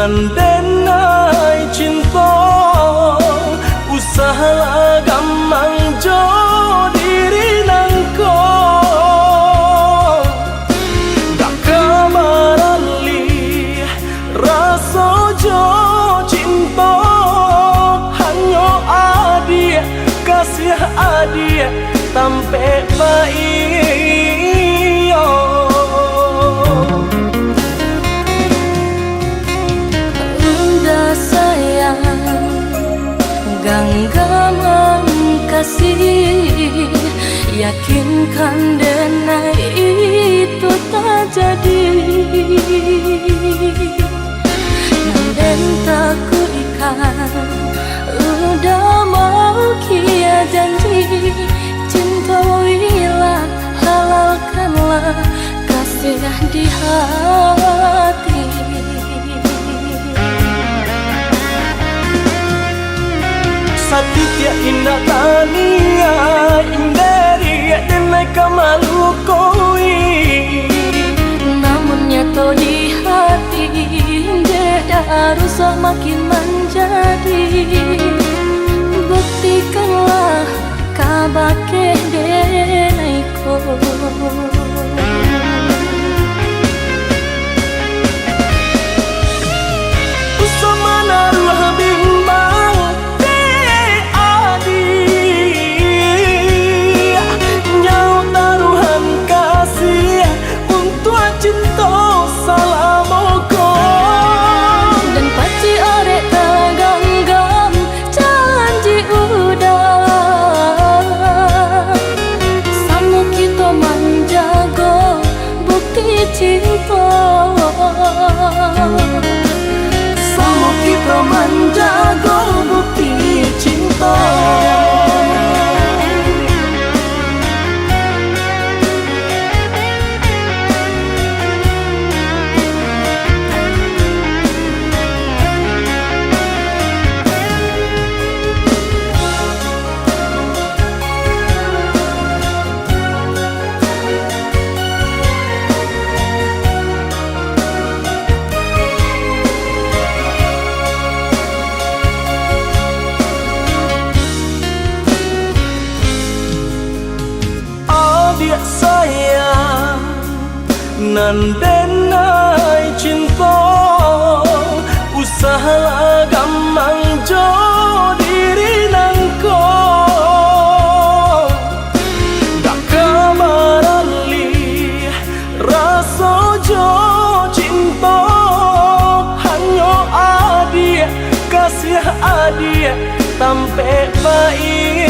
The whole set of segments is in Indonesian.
Nandenai cinta usaha gampang jo diri nangko dak kamarali rasa jo cinta hanya adia kasih adia sampai baik genggaman kasih, yakinkan denai itu tak jadi. Nanden tak kuikan, udah mau kia janji. Cinta wilah, halalkanlah kasih di hati. Satitya indah tania inderi denai kamalu koi namun nyato di hati beda rusak makin menjadi. Buktikanlah kabake denai ko usamana ruh bimbang cinta salamoko dan paci orek tergenggam janji udah samu kita menjaga bukti cinta samu kita menjaga bukti cinta. Sayang nandenai cinta usaha gampang jo diri nangko dak kamarali rasa jo cinta hanya adia kasih adia sampai baik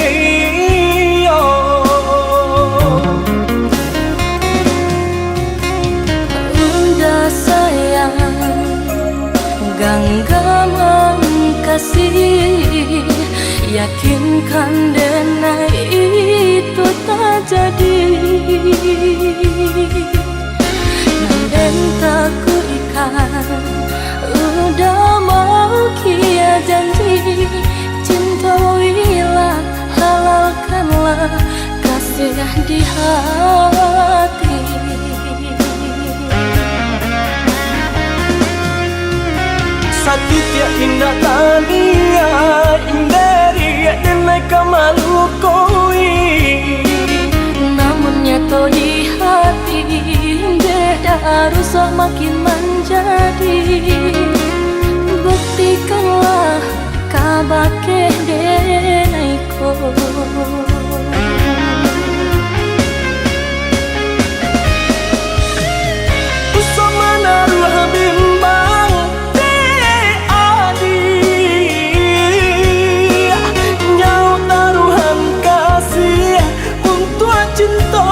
genggaman kasih, yakinkan denai itu tak jadi. Nanden tak kuikan, udah mau kia janji. Cinta wilah, halalkanlah kasih di hati. Satitya indah tania inderi denai kamalu koi namun nyato di hati beda rusak makin menjadi. Buktikanlah kabake denai ko usamana ruh bimbang cinta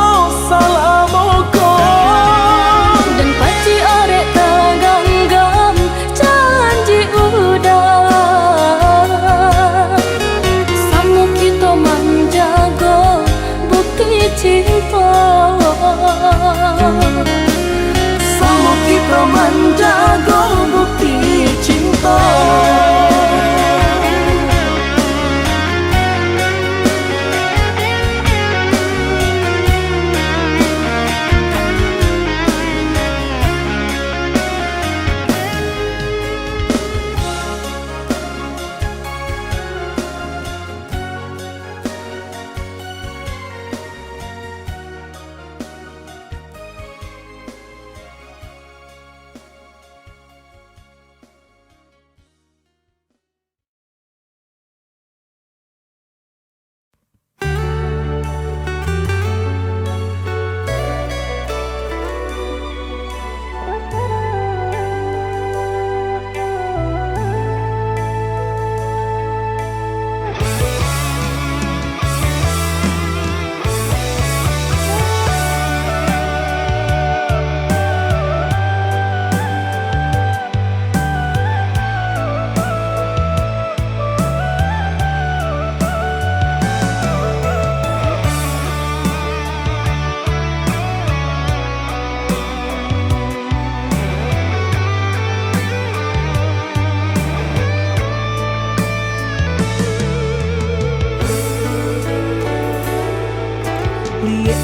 salamoko dan paci orek tergenggam janji udah samu kita menjaga bukti cinta samu kita menjaga bukti cinta.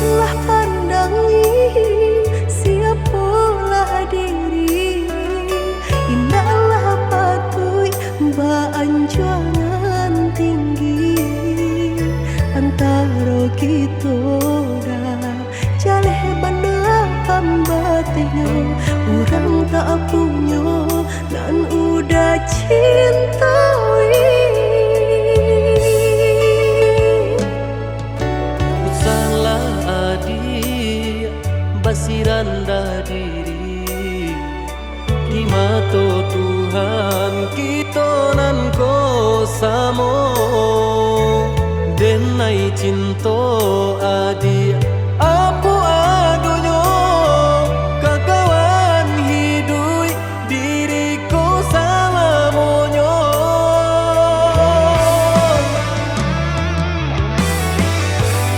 Janganlah pandangi siapalah diri, indahlah patui beanjuran tinggi antara kita dah jaleh benar batinnya orang tak punya dan udah cintai. Salah adik basiranda diri di mata Tuhan kita nan ko samo denai cinta adik apa adonyo kakawan hidui diriku salamonyo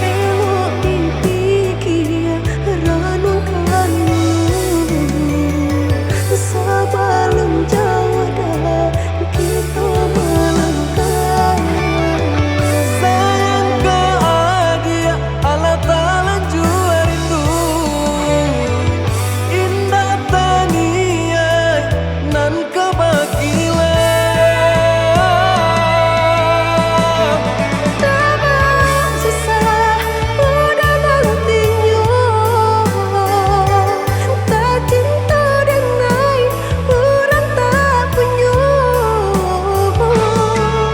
Elok dipikir renungkan sebelum jauh dah kita melangkah. sayang ke adik Allah Ta'ala jua rindu indah taniai nan kebakilan Tabang susah udah nantinya, tak cinta dengan orang tak punya.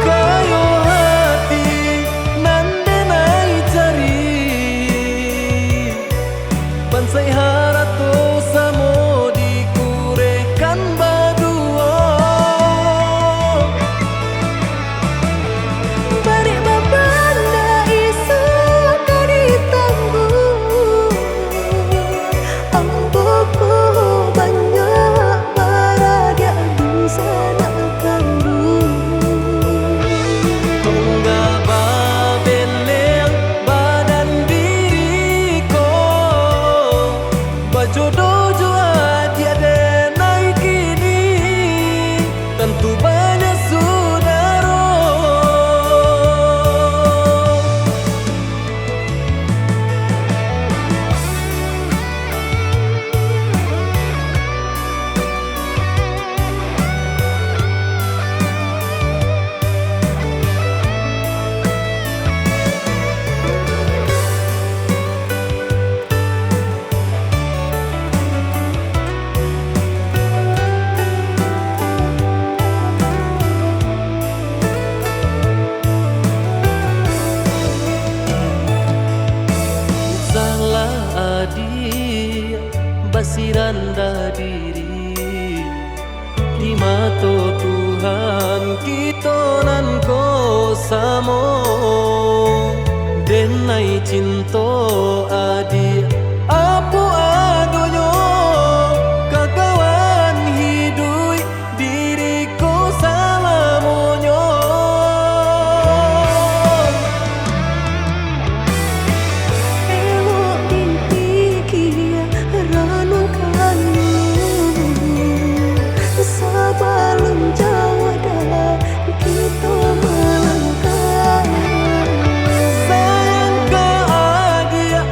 kayo hati nan denai cari bansai harato samo dikurekan badua Bari babanda isu kari tangguh, amboku banyak baradia bisa nak kandung. Tunggal babeleng badan diriku Bajodoh jua tiada naik kini Tentu banyak saudara Salah adik basiranda diri di mata Tuhan kita nan ko samo denai cinta adik apa adonyo kakawan hidui diriku salamonyo Elok dipikir renungkan sebelum jauh dah kita melangkah. sayang ke adik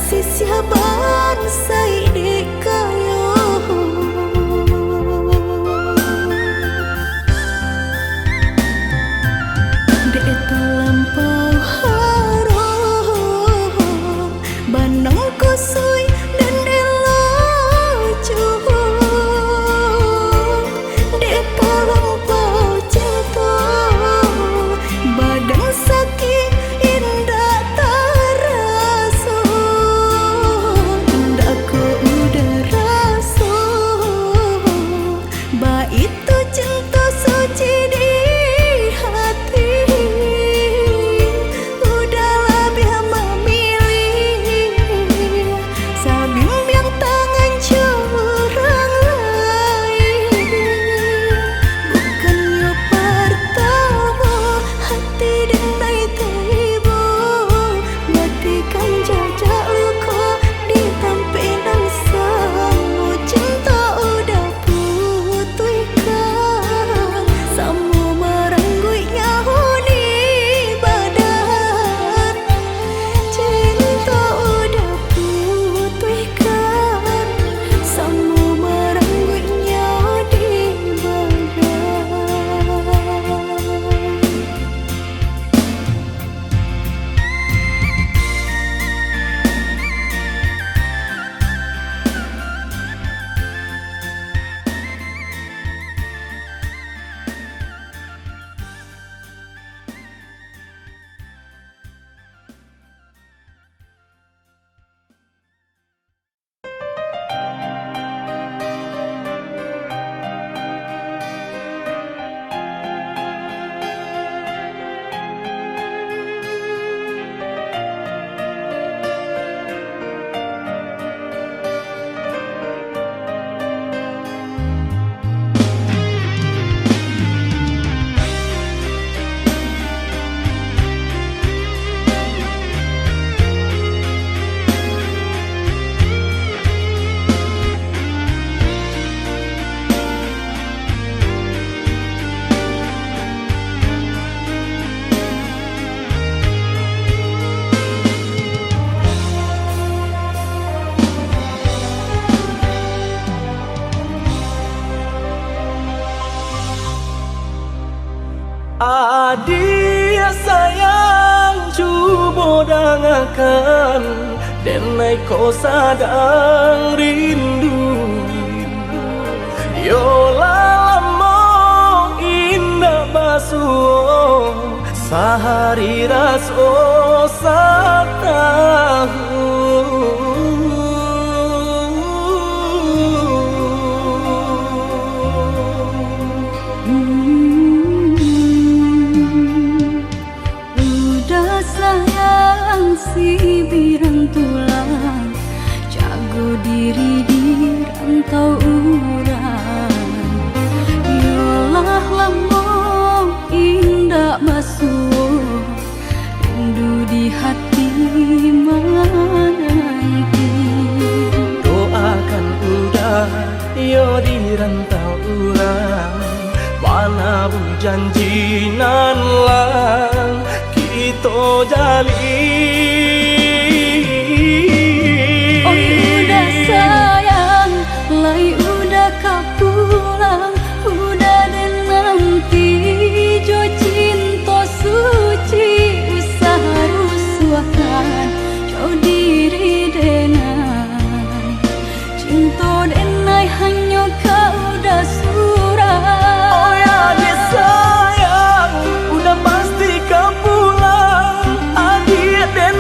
kasih siaban sai dikayo dek terlampau harum banang kusui dan elo cuhur dek terlampau jatuh badan sakit indah terasa indah ku udah rasa ba itu cinta suci di hati udah lebih memilih sabimbing tangan curang lain bukannya pertama hati denai tiba matikan jajak luka di tampilan samu cinta udah putihkan samu merenggui nyahu di badan cinta udah putihkan samu merenggui nyahu di badan. Adia sayang cubo dangakan denai ko sadang rindu yo lalamo indah basuh sehari raso satahu Udah sayang si birang tulang jago diri di rantau urang yolah lamong indah basuh rindu di hati menanti doakan udah yo di rantau urang mana bu janji nan lang kita jalin. oh udah sayang lai udah kapulang udah dan nanti jo cinta suci usaha rusuhkan jo diri denai cinta denai hanya kau udah surah Oh ya dia sayang udah pasti kau pulang adik dan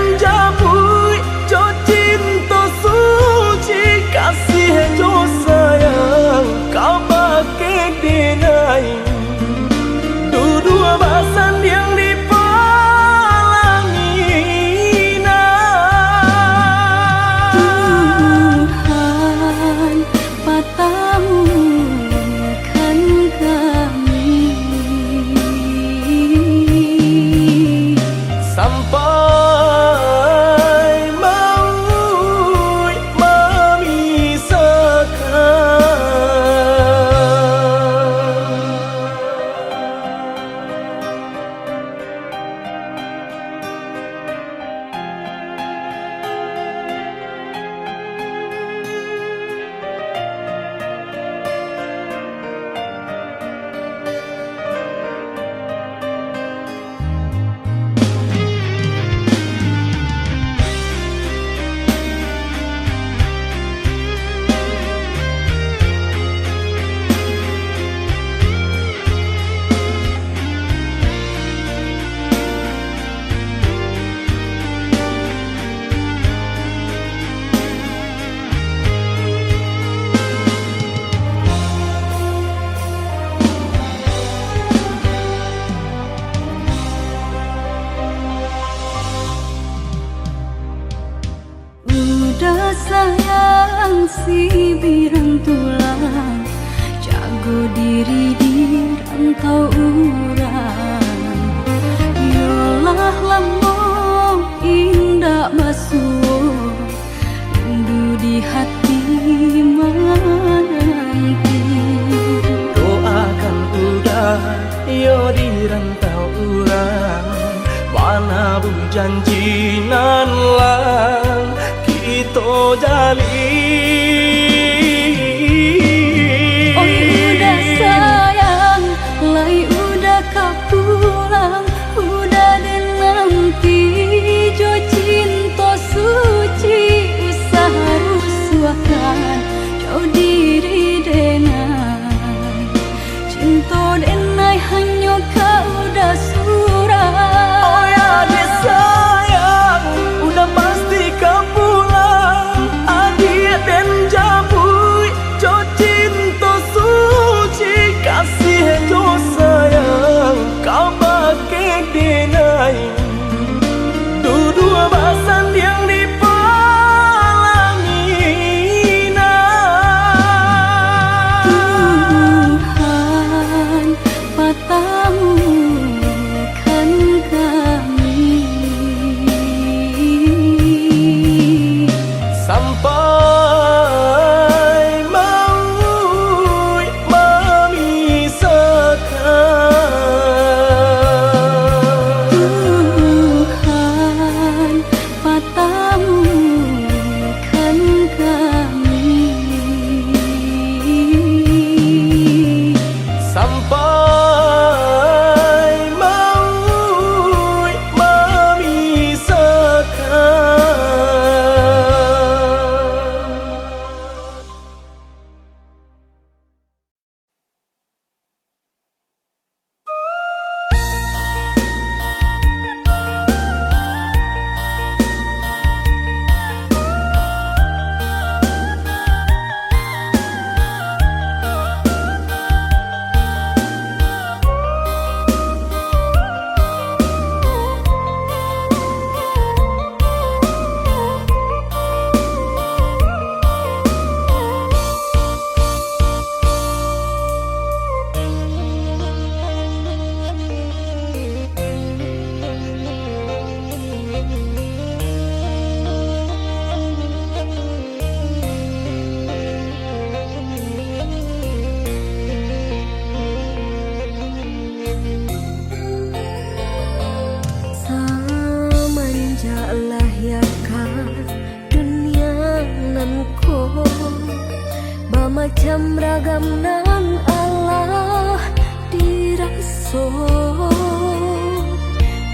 si birantulang jago diri di rantau urang. Yolah lampau indah basuh rindu di hati menanti. Doakan udah yo di rantau urang, mana bu janji nan lang kita jalin. Oi udah sayang, lai udah kapulang, udah dan nanti jo cinta suci usaha rusuakan jauh diri denai. Cinta denai hanya kau udah surah. Oh ya dia sayang, udah pasti kau pulang. Adik dan jabui, jo cinta suci kasih jo sayang, kau pakai denai. Dua basan yang dipalangina. Tuhan patamukan kami sampai maut memisahkan. Tuhan patamukan kami Sampai maut memisahkan. Semenjak lahirkan dunia nan ko bermacam ragam nan Allah diraso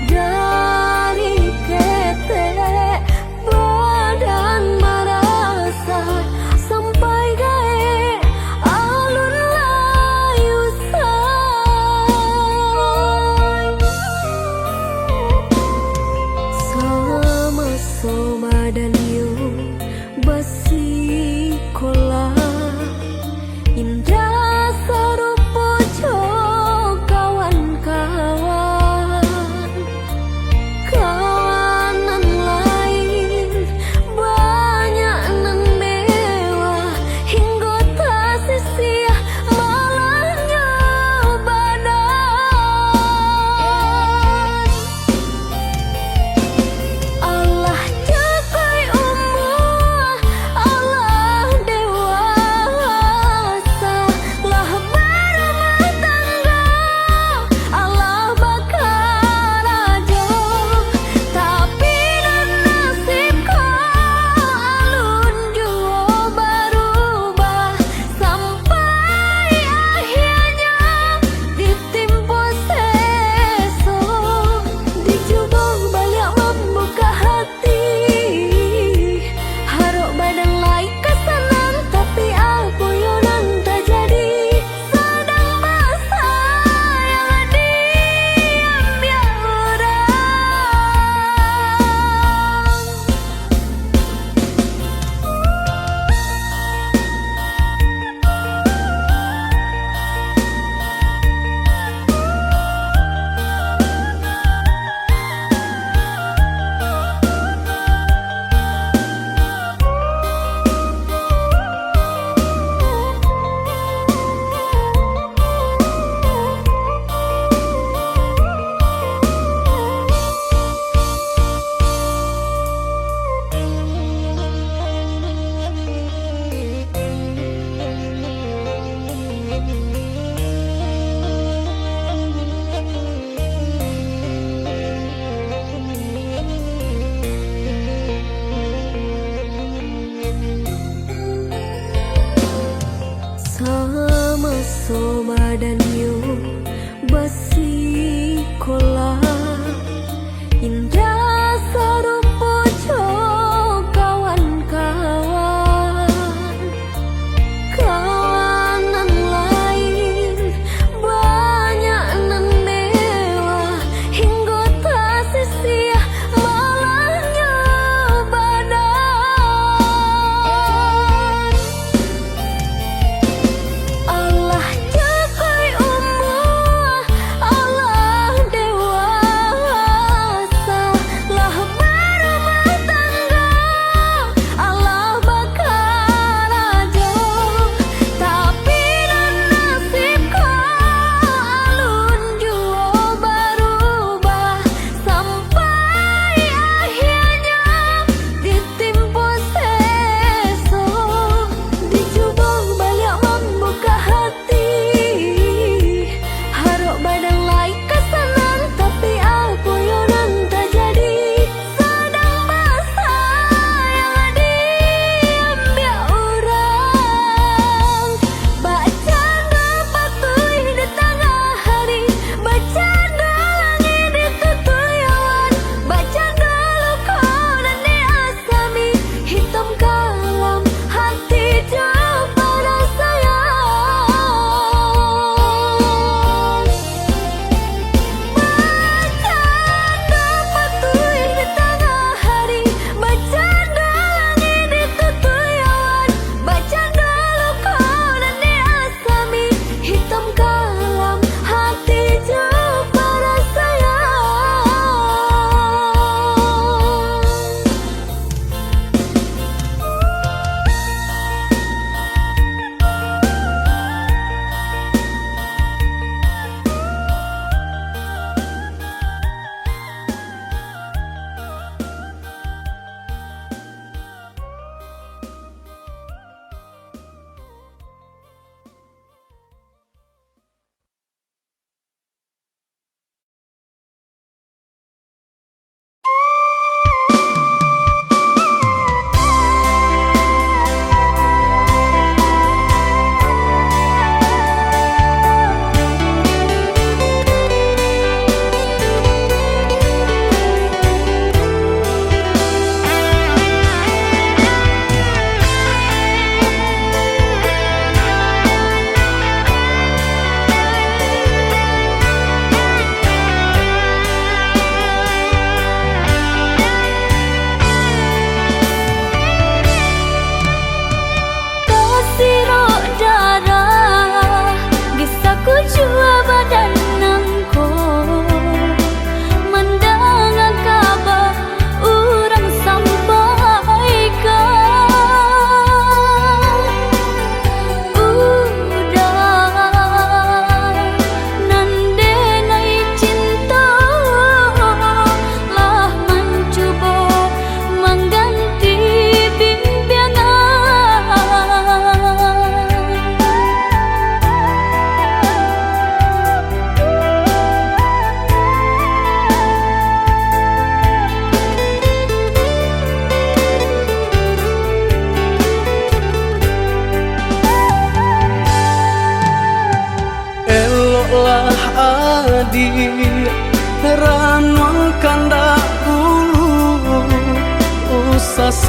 dari ketek badan merasa sampai gae alun layu say. Sama-sama dan yu basi kola indah sarupo jo kawan-kawan.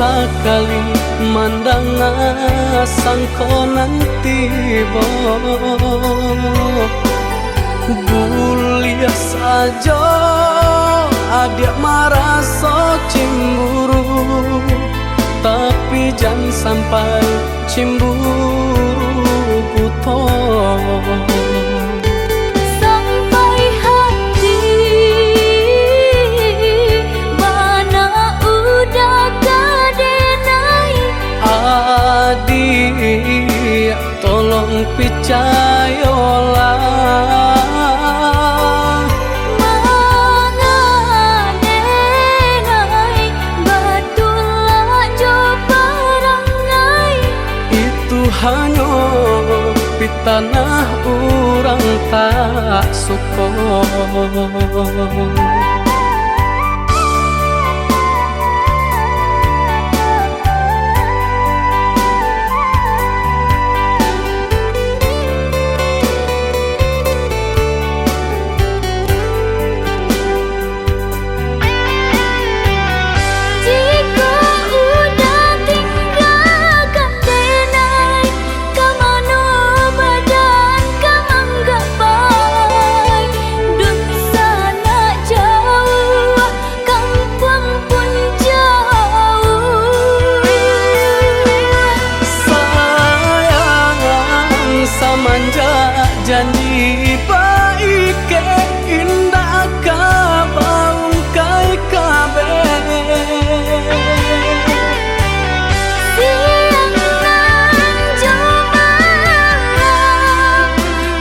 sekali mandang sangko nanti Bulia saja adik merasa cemburu, tapi jangan sampai cemburu buta. Sampai hati mana udah kadenai. Adik tolong percayalah, hanya di tanah orang tak suka. Janji baik ke indah kabaung kai kabe. Siang nan jomara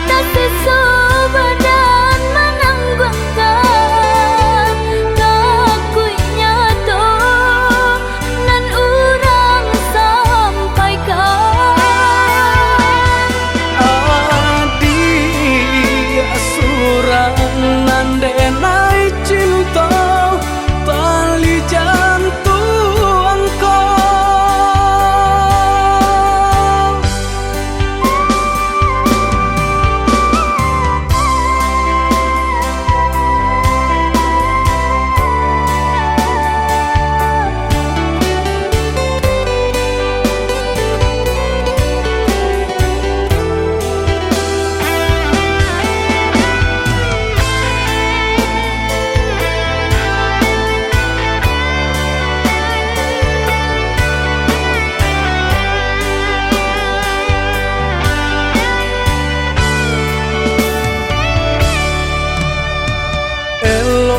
tapi sobadan menanggungkan kakunya to nan urang sampaikan. Nandenai cinta tali jantung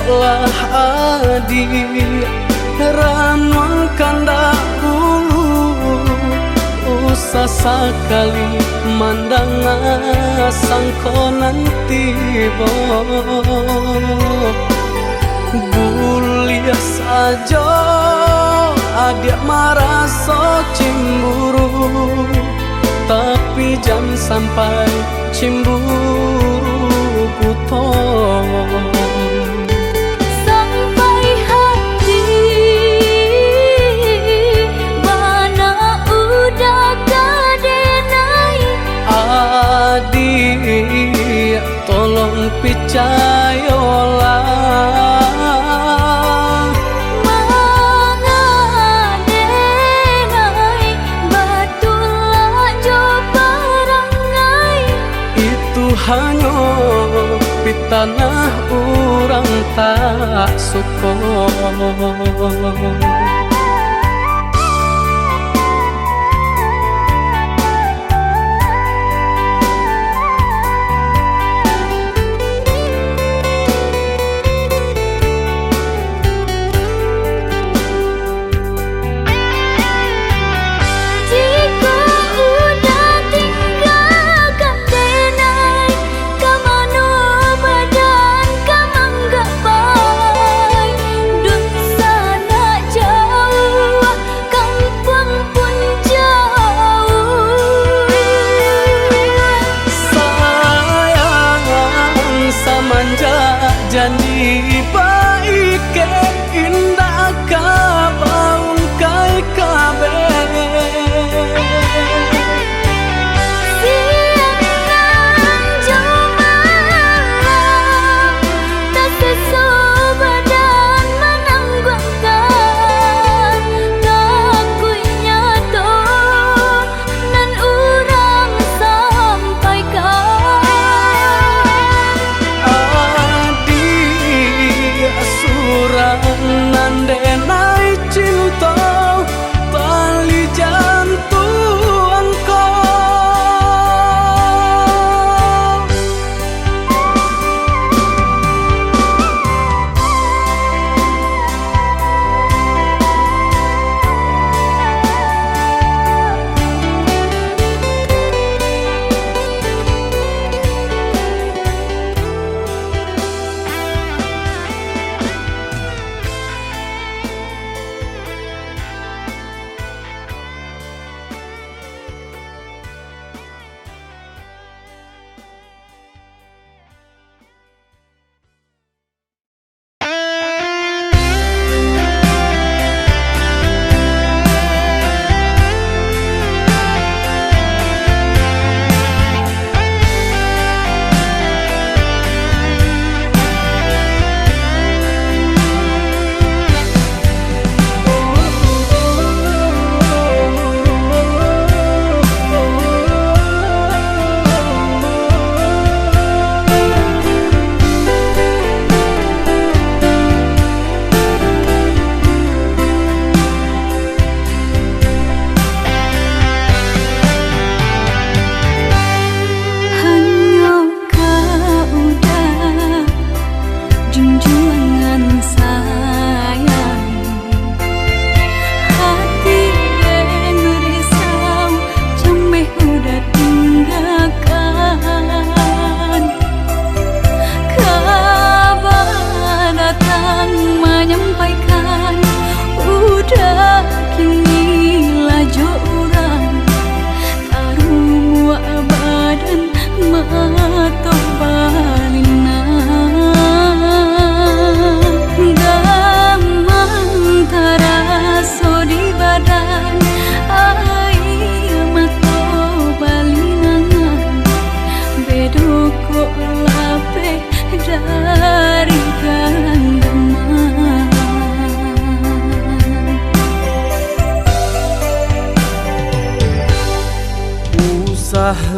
lah adik ranuang kanda ulu usah sekali mandang sangko nanti Bulia saja adik merasa cemburu, tapi jangan sampai cemburu buta. Adik tolong percayalah, mangadenai batulah jo parangai. Itu hanya di tanah orang tak suka. Jauh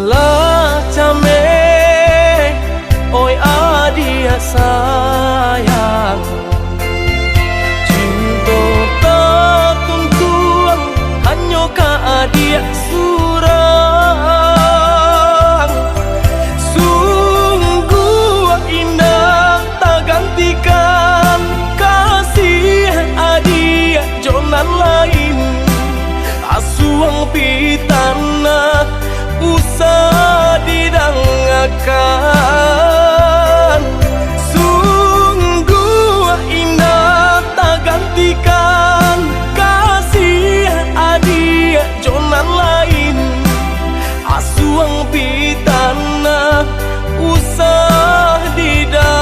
Usahlah cameh, oi adia sayang. Cinta tak tuntuan, hanya ka adia surang. Sungguh indah tak gantikan kasih adia jonan lain. Asuang pitana usah didangakan. Sungguh indah tak gantikan kasih adia jonan lain. Asuang pitana usah didangakan.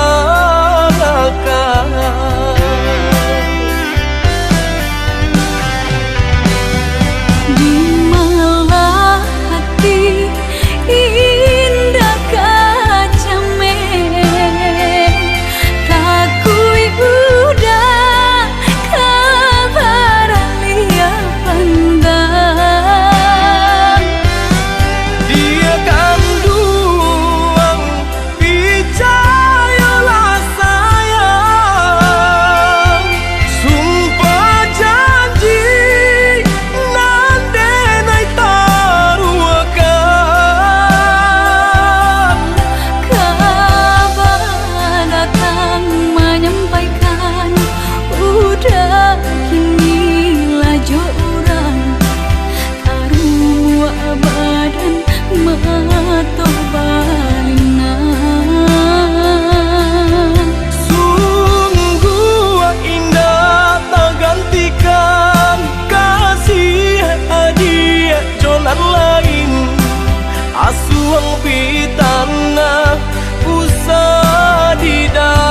Asuang pitana usah didangakan.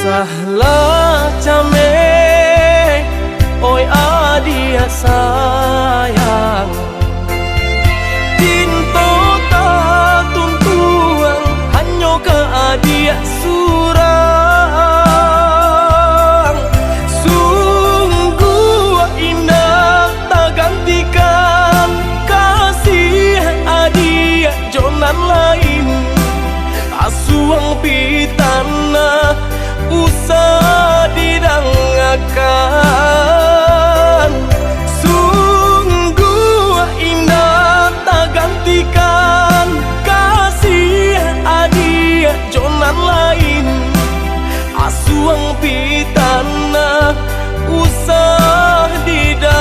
Usahlah cameh, oi adia sayang. Cinta tak tuntuan, hanya ka adia surang. Sungguh indah tak gantikan kasih adia jonan lain. Asuang pitana usah didangakan. Sungguh indah tak gantikan kasih adia jonan lain. Asuang pitana usah didangakan.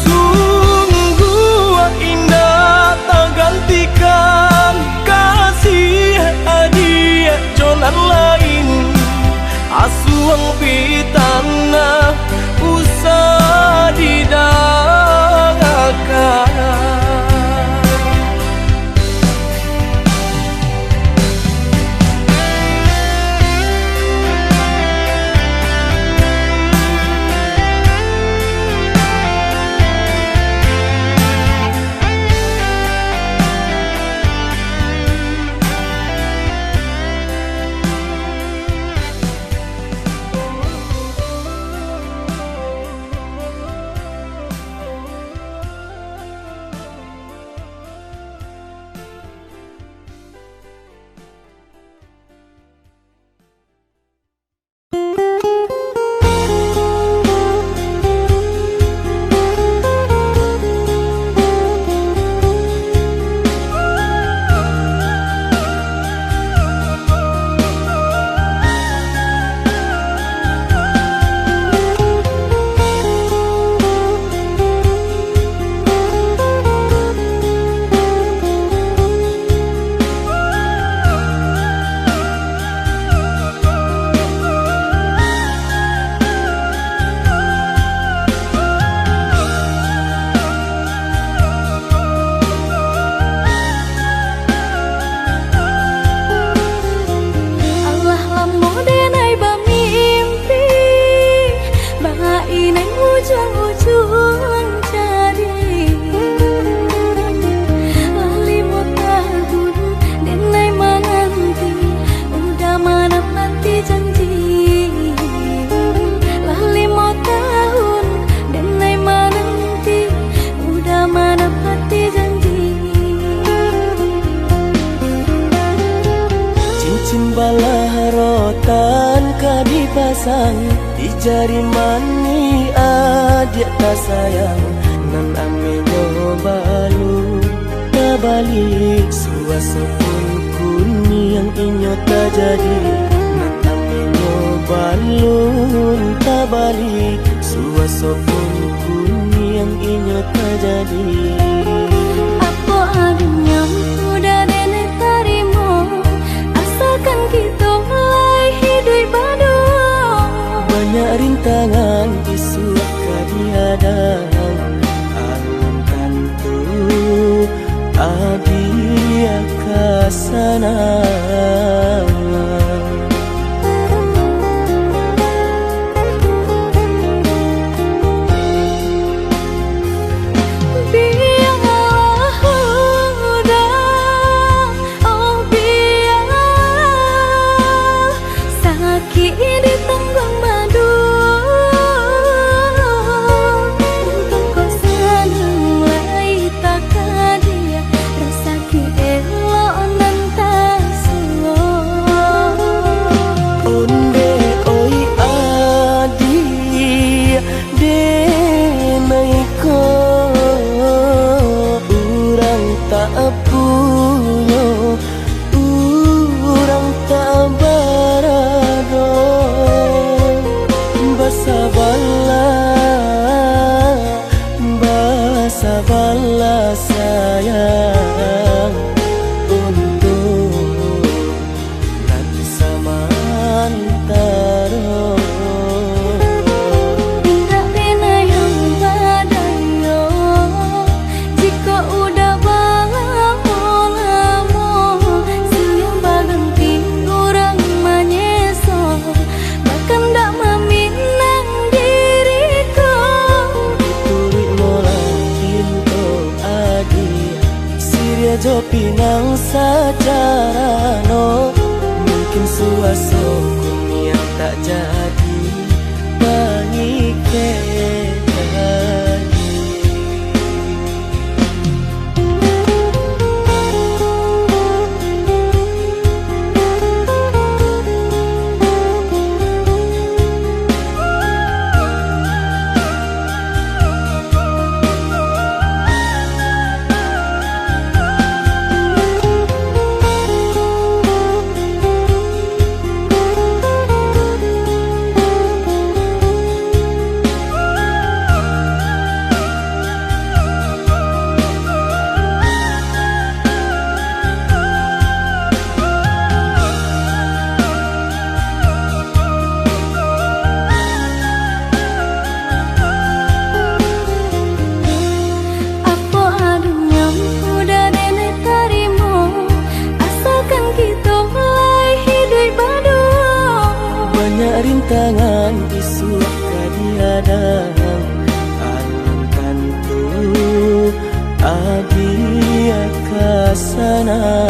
Sungguh indah tak gantikan kasih adia jonan lain. Asuang pitana usah didangakan. sang di jari mani adik tak sayang nan amenyo balu tabalik suaso pun kuni yang inyo tak jadi nan amenyo balu tabalik suaso pun kuni yang inyo tak jadi. Apa adanya udah nenek tarimo asalkan kita mulai hidup baru. Banyak rintangan isu kadiadang alam tentu adia kasana. Sabarlah sayang untuk nanti samantara. Tidak pena yang badayo jika udah lamo siang baganti orang menyeso bahkan tak meminang diriku. Turik mola Siria jo pinang secara no mungkin suaso kuni yang tak jadi bagi rintangan isu kadiadang alam tentu adia kasana.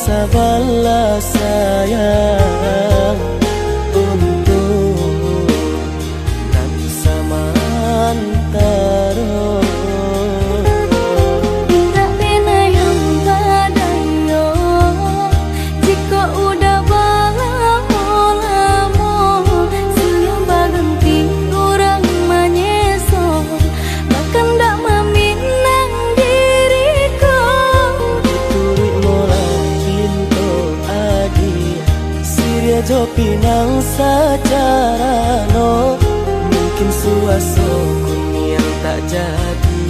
Sabarlah sayang untuk nanti samantara. Tidak pena yang badayo jika udah lamo siang baganti orang menyeso bahkan tak meminang diriku. Turik mola Siria jo pinang secara no mungkin suaso kuni yang tak jadi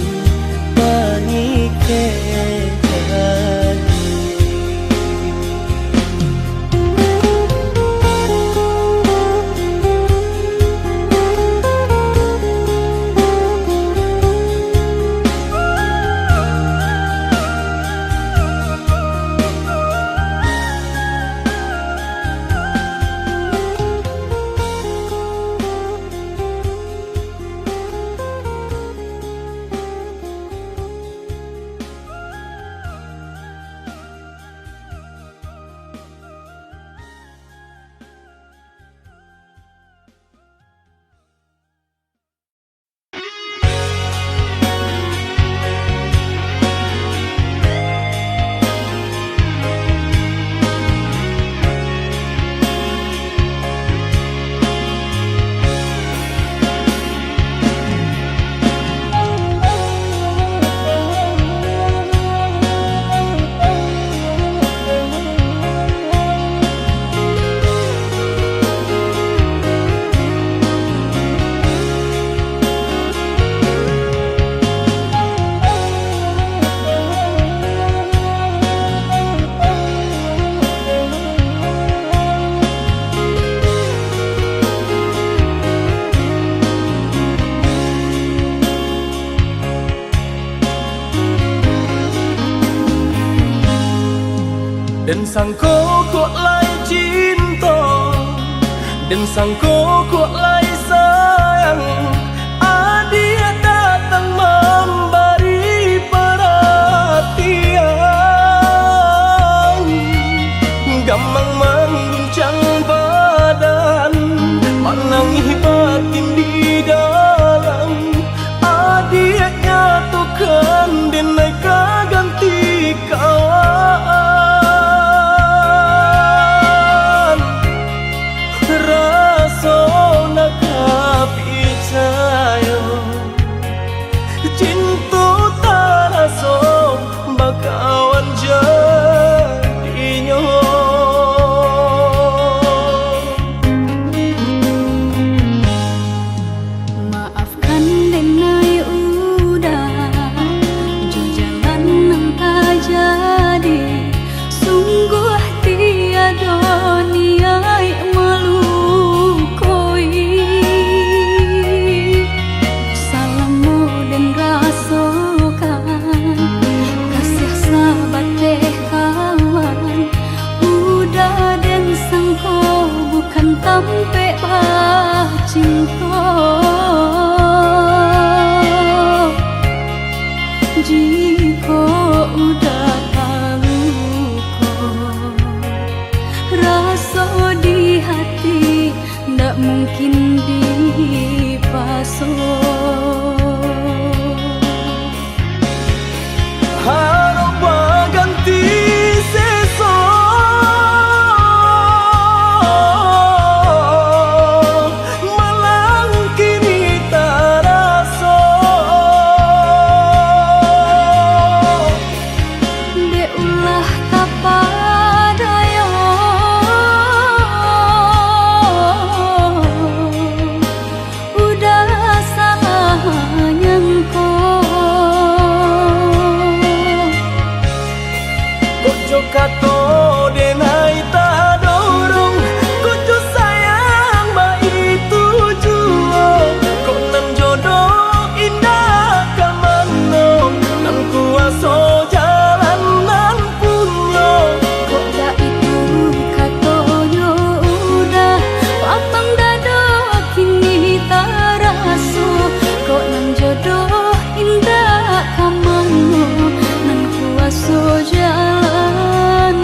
Dan sangko kok lai cinta, dan sangko kok lai sayang. Dia datang memberi perhatian, gampang mengguncang badan, menangis batin di dalam. Dia nyatukan dan naik ganti kawan. Cinta tak rasa bakawan jadinya. Maafkan denai udah jalan yang tak jadi. Sungguh tiada niat melukoi. Salahmu dan rasakan kasih sahabat teh kawan. Udah dan sangko bukan tampe bah cinta. Jika udah tahu kok rasa di hati ndak mungkin dipasok. Harap ganti seso, malang kini tak rasa. Deulah kapadaya udah sahanya engkau. Kojo kato denai tak dorong, kojo sayang ba itu jua. Kok nan jodoh indah kamano, nan kuaso jalan nan punya. Kok dah itu katonyo udah papang dado kini tak rasa. Kok nan jodoh indah kamano, nan kuaso jalan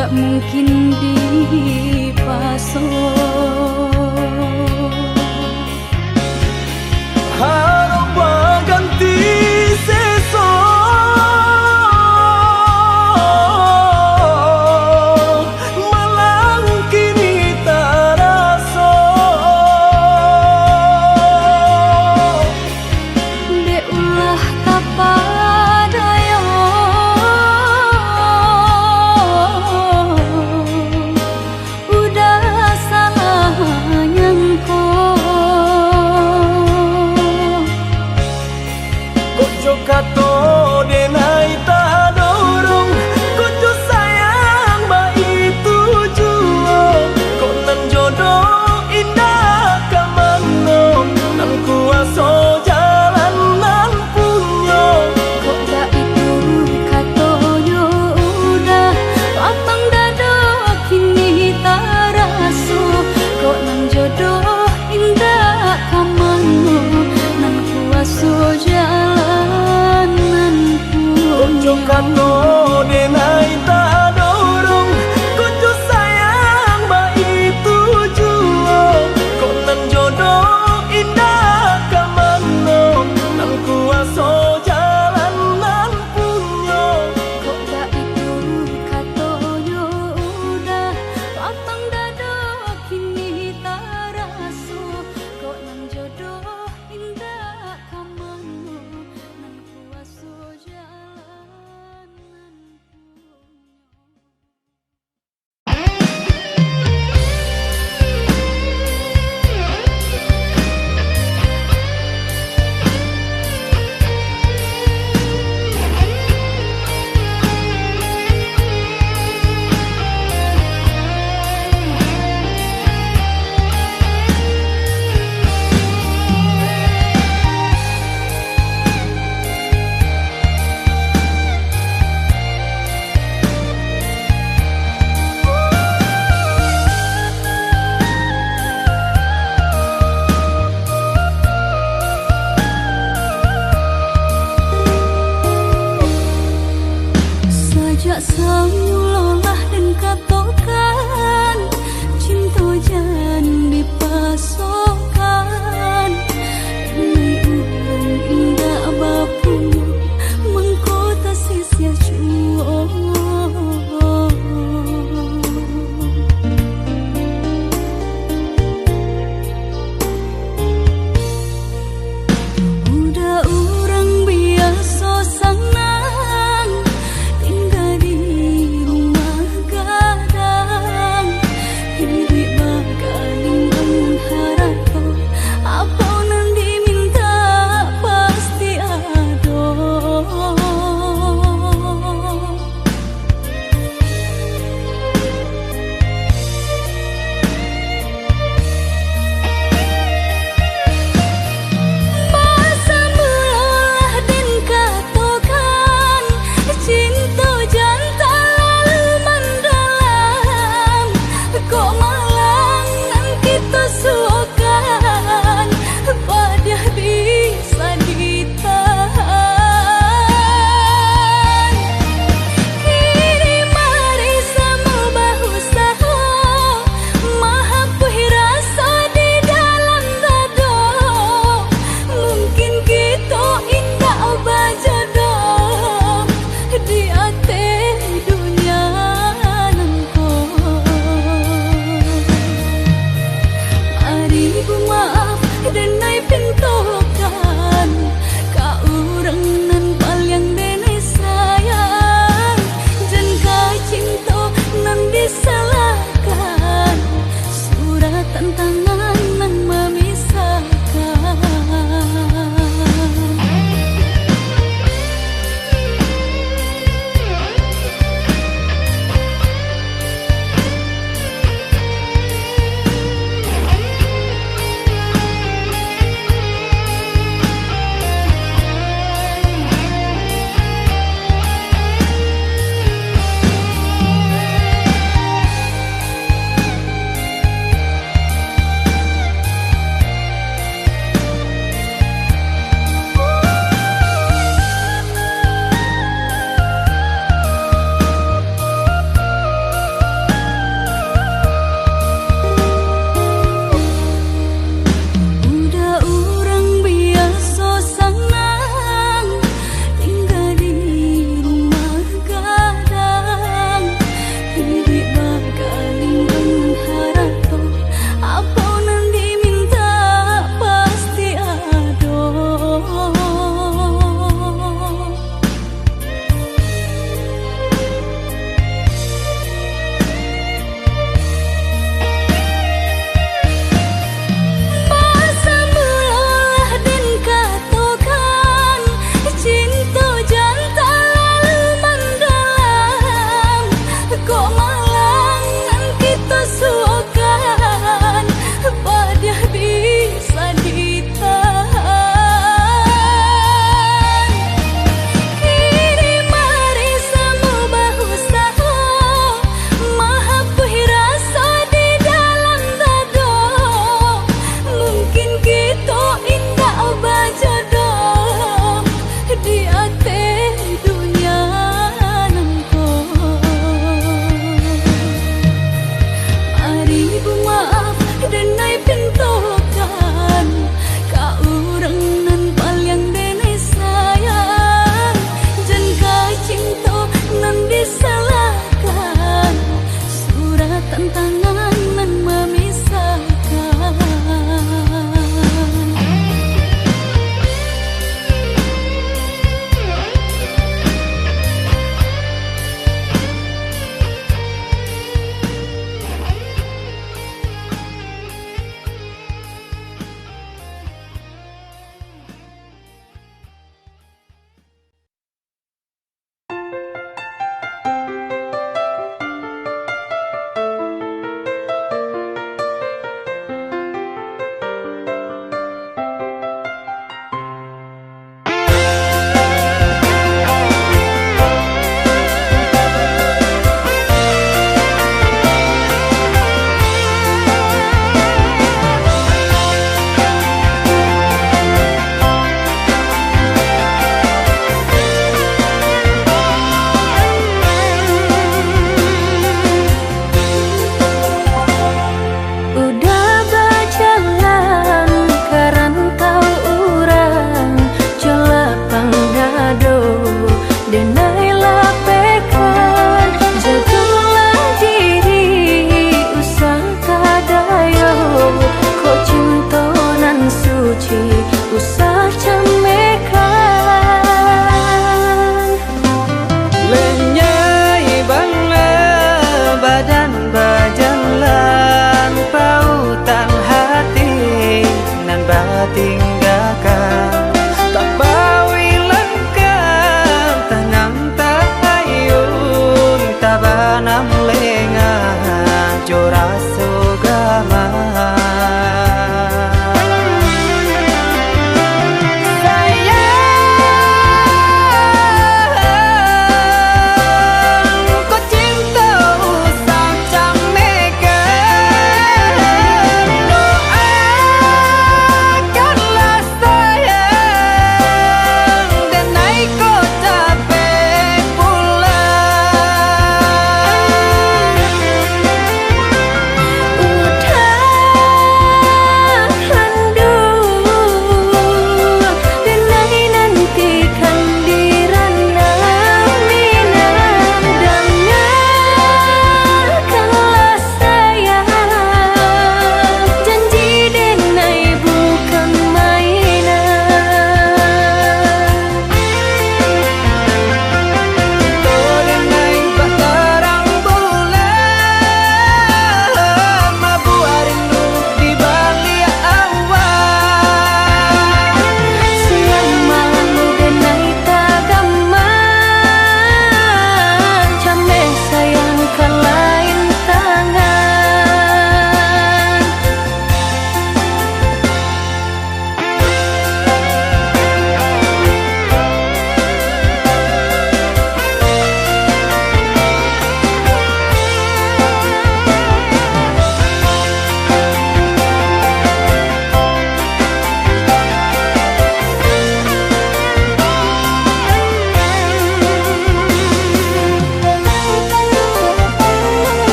tak mungkin dipasok. Harap berganti sesok, malang kini terasa. Dek ulah tapadaya, udah salah nyangko.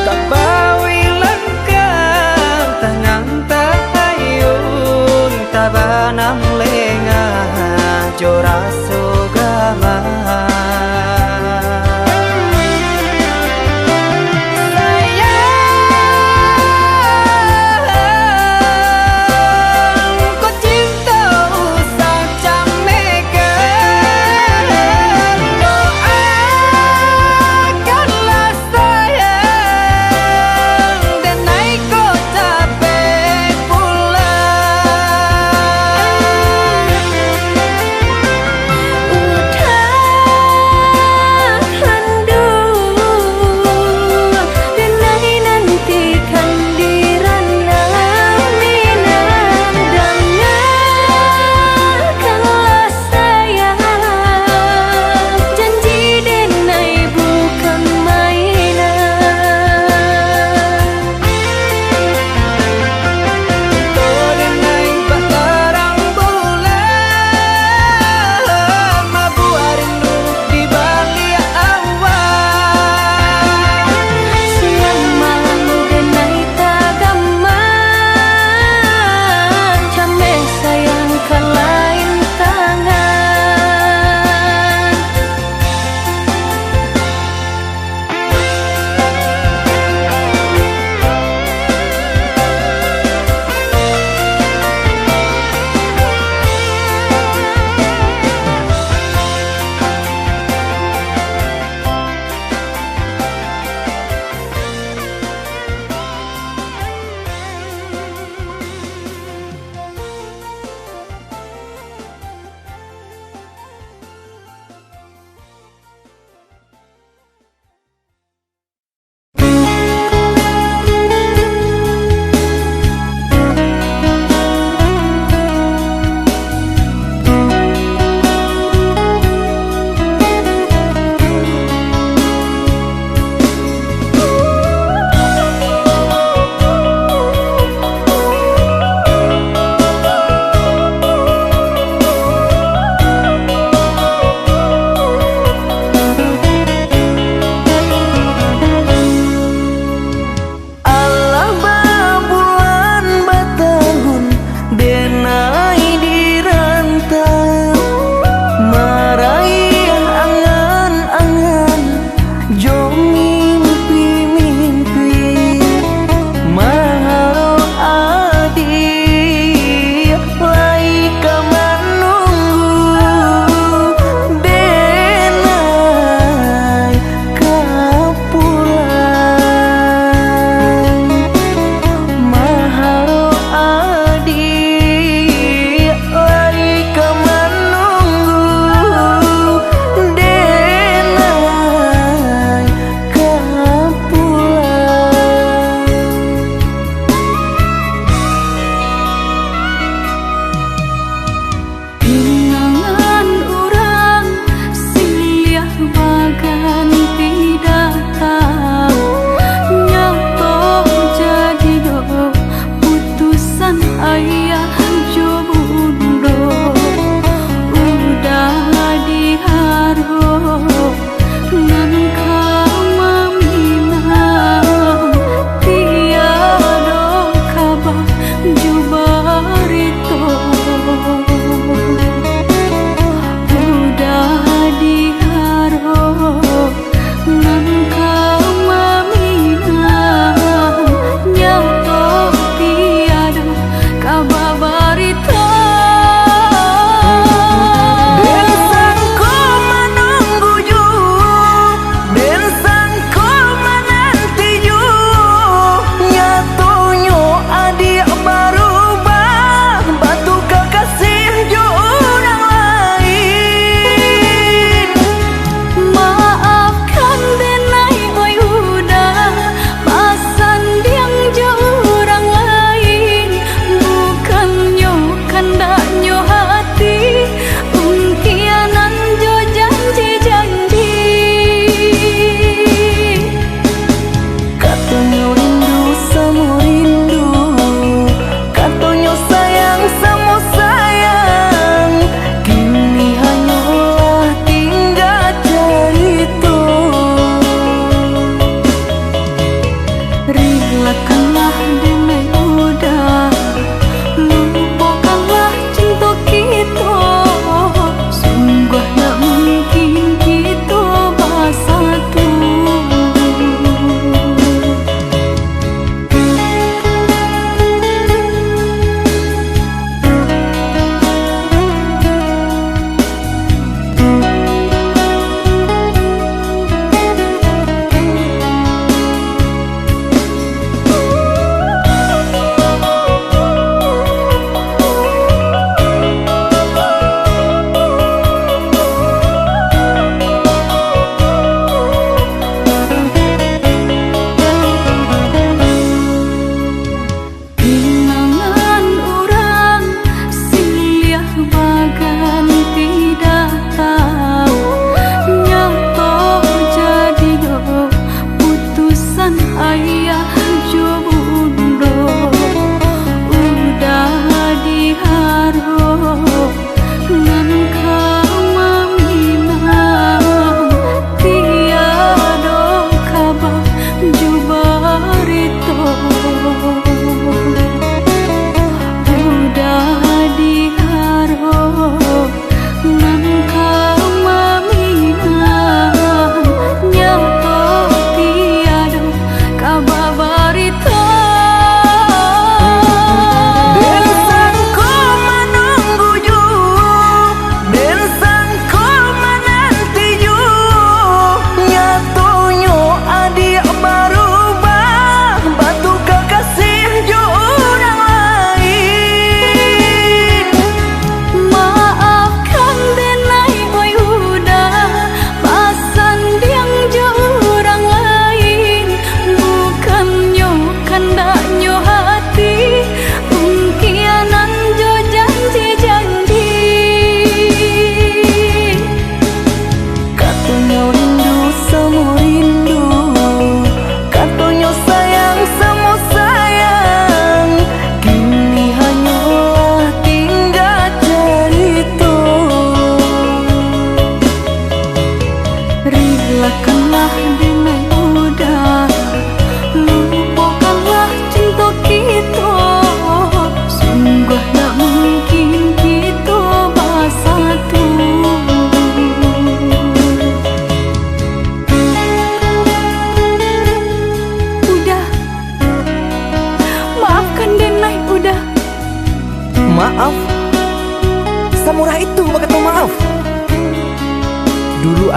tak bawi langkang tanang tahayun tabanam lenga jora sugama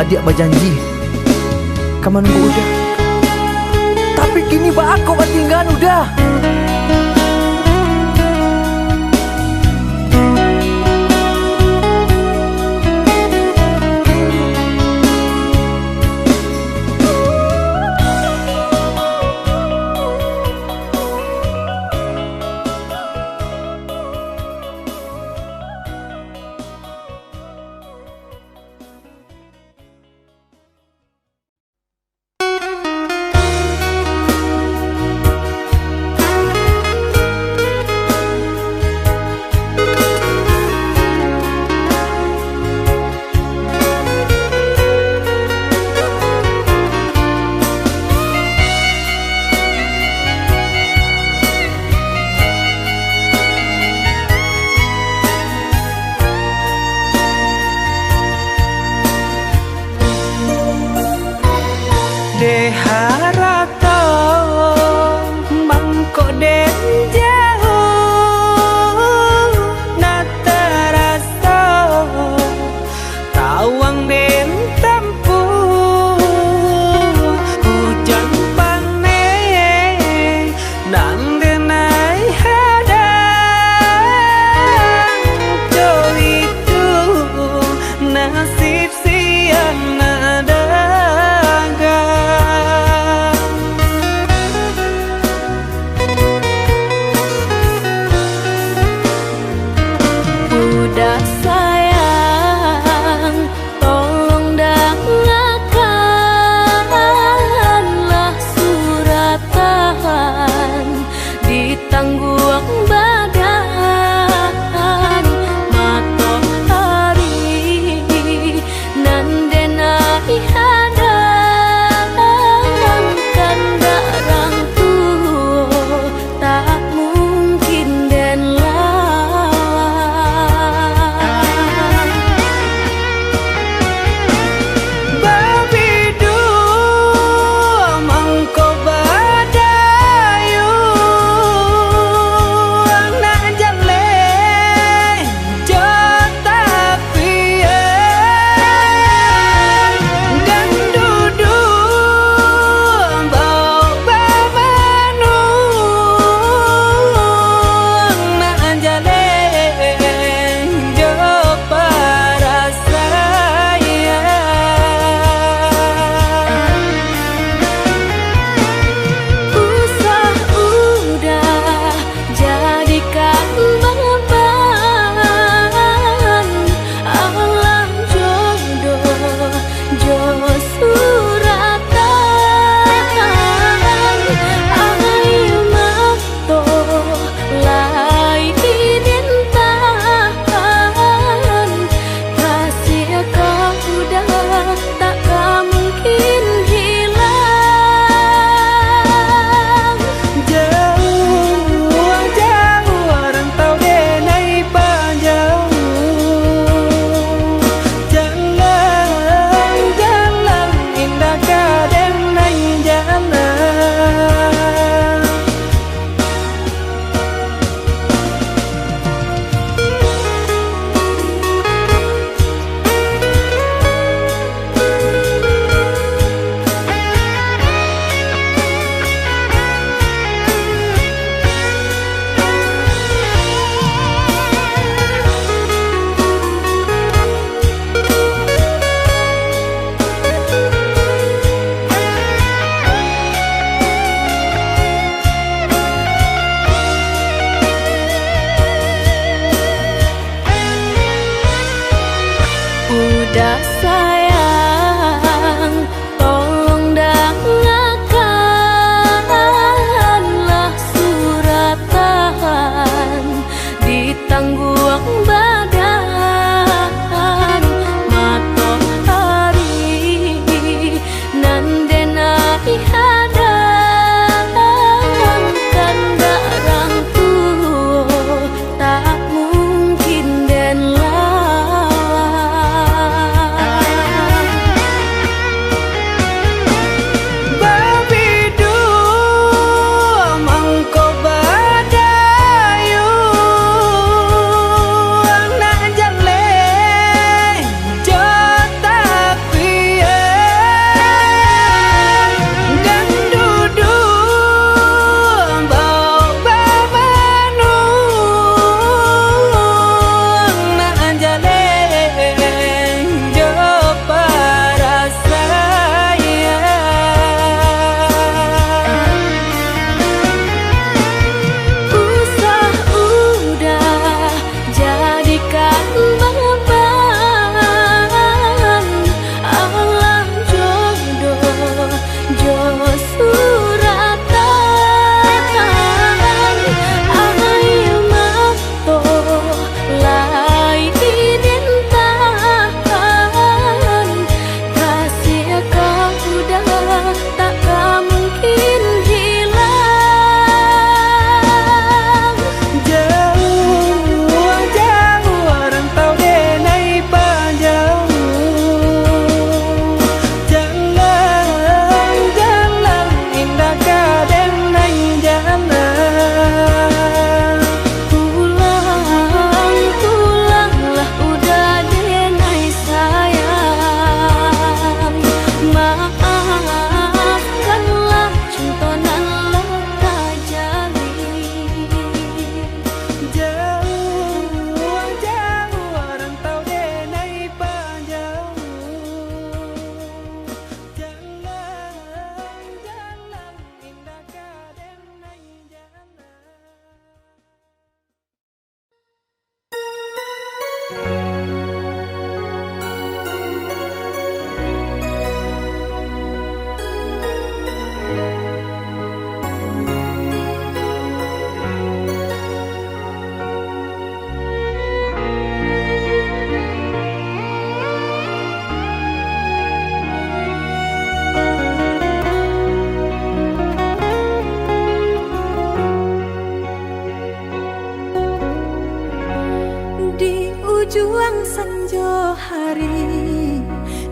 adik berjanji kamu nunggu udah. Tapi kini aku tinggal udah.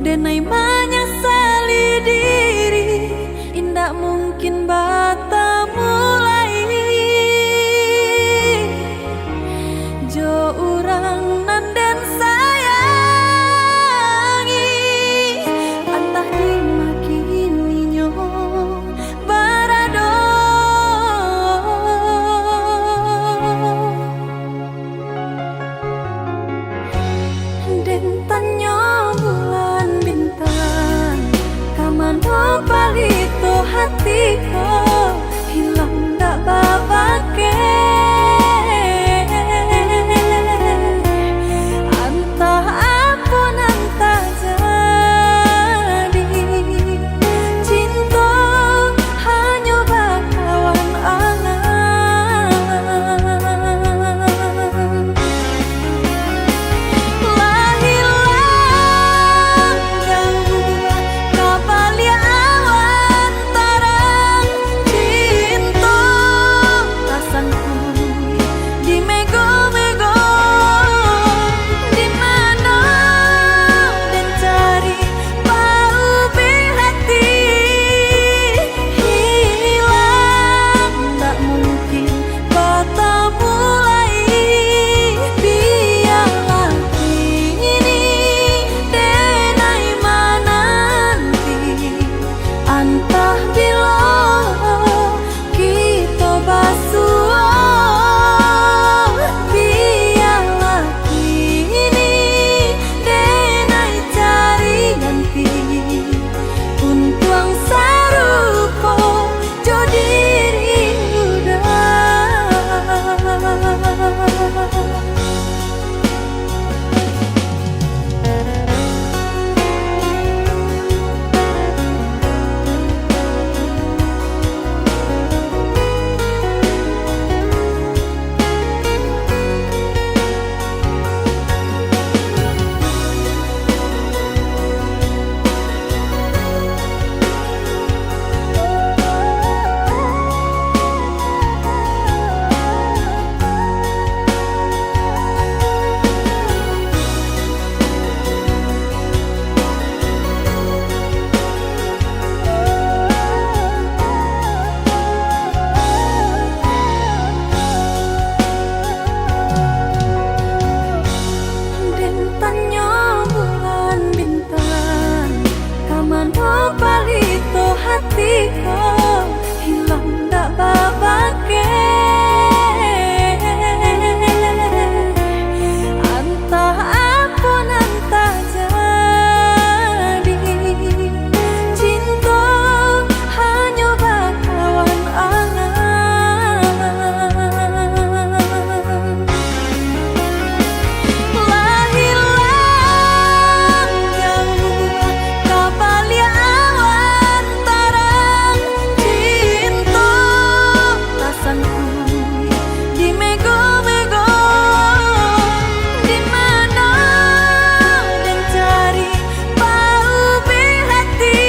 denai menyesali diri, indak mungkin bata mulai. Jo urang nanden sayangi, antah dimakini nyo barado. Den tanyo bulan bintang, kamano palito hatiku, hilang dak babake. Antah apun antah jadi, cinta hanya bakawan angan. Lah hilang jauh kabalia awan tarang, cinta rasaku di mego-mego. Di mana dan cari bau hati, hilang tak mungkin bata mulai. Biarlah ini denai menanti, antah bila kita basuh. Biarlah ini denai cari ganti, untuang sarupo jo diri udah. Den tanyo bulan bintang, kamano palito hatiku, hilang dak babake. Antah apun antah jadi, cinta hanya bakawan angan. Lah hilang jauh kabalia awan tarang, cinta rasaku di mego-mego. Di mana dan cari bau hati,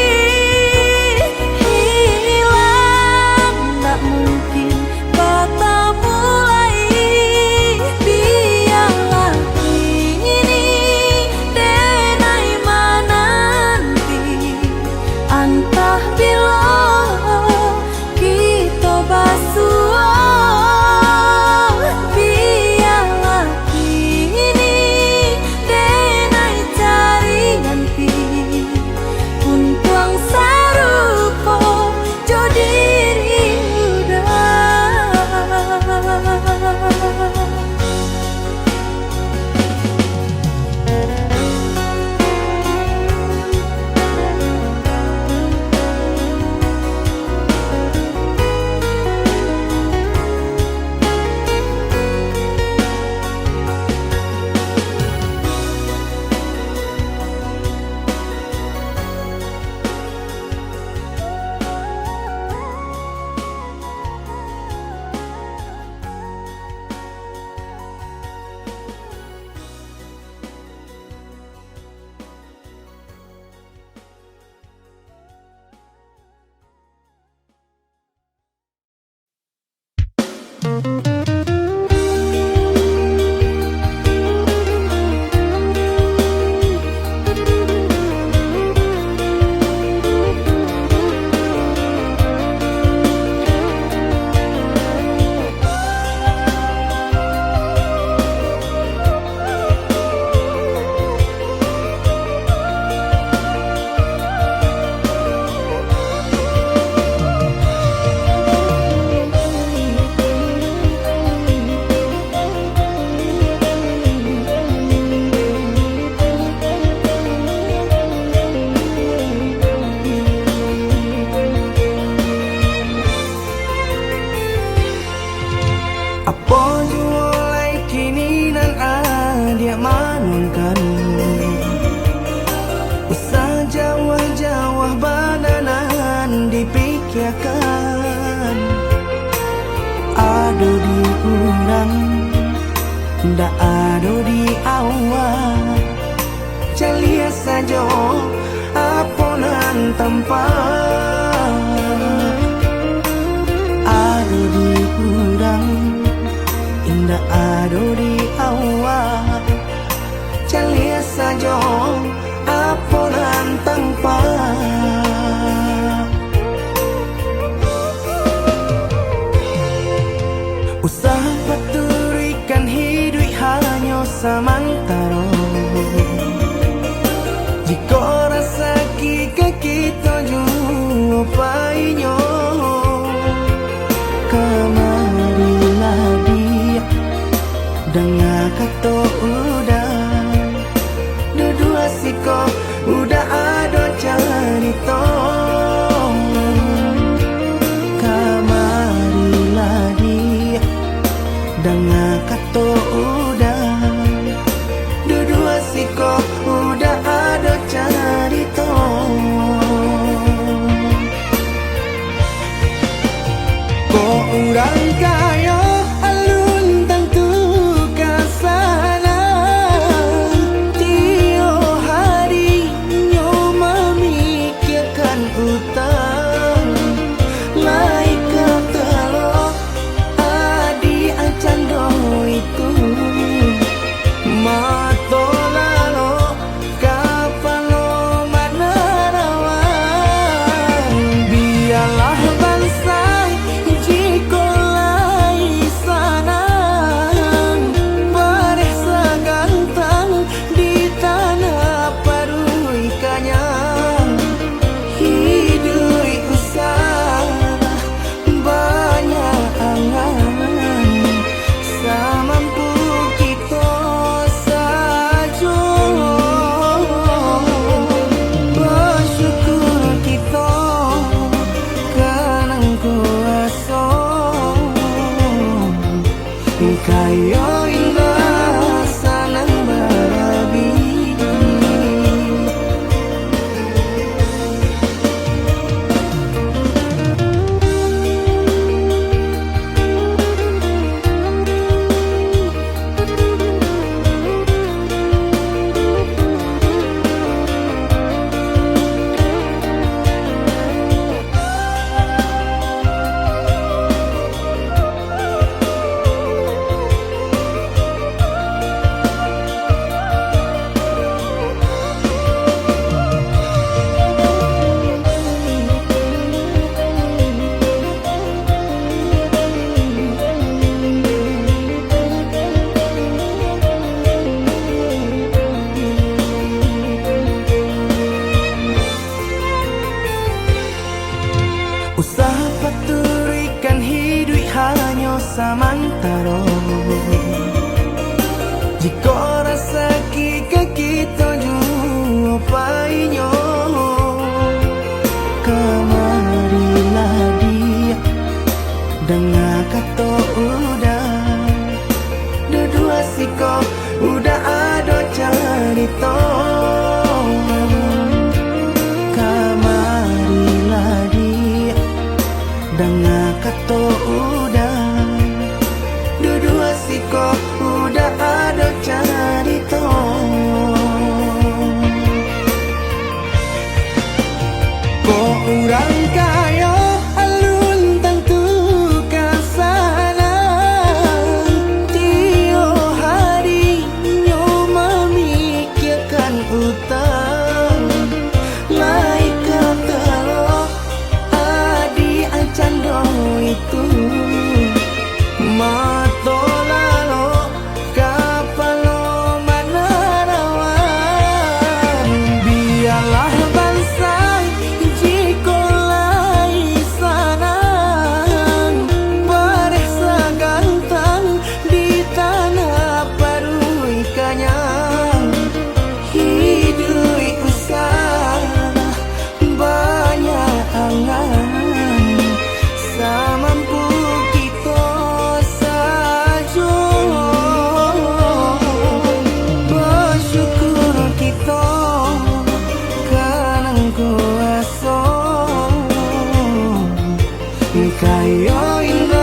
hilang tak mungkin bata mulai. Biarlah ini denai menanti, antah bila kita basuh. Biarlah ini denai cari ganti, untuang sarupo jo diri udah. Tuhan ado di urang, ndak ado di awal. Calia saja aponan tanpa ado di urang, ndak ado di awal. Calia saja aponan tanpa. Usaha paturikan hidup hanya samantara. Jika rasa kita jua painyo, kamarilah dia dengan kata udah. Dua siko udah ada cerita. Kamarilah dia dengan kata udah. Dua siko udah ada cerita. Kok orang kaya alun tentu kasana. Tio hari nyo memikirkan utang. Laik kata lo adi acan do itu. Mato lalo kapalo manarawan. Biarlah bangsa jiko lai sana. Paresa gantang di tanah parui kanyang. Hidup usah banyak angan. Samampu kita saja. Bersyukur kita kanang kuasa. Kaya indah sanang barabi. Usaha paturikan hidup hanya samantara. Jika rasa kita jua painyo, kamarilah dia dengan kata udah. Dua siko udah ada cerita. Kamarilah dia dengan kata udah. Dua siko udah ada cerita. Kok orang kaya alun tentu kasana. Tio hari nyo memikirkan utang. Laik kata lo adi acan do itu. Mato lalo kapalo manarawan. Biarlah bangsa jiko lai sana. Paresa gantang di tanah parui kanyang. Hidup usah banyak angan. Samampu Kayo ino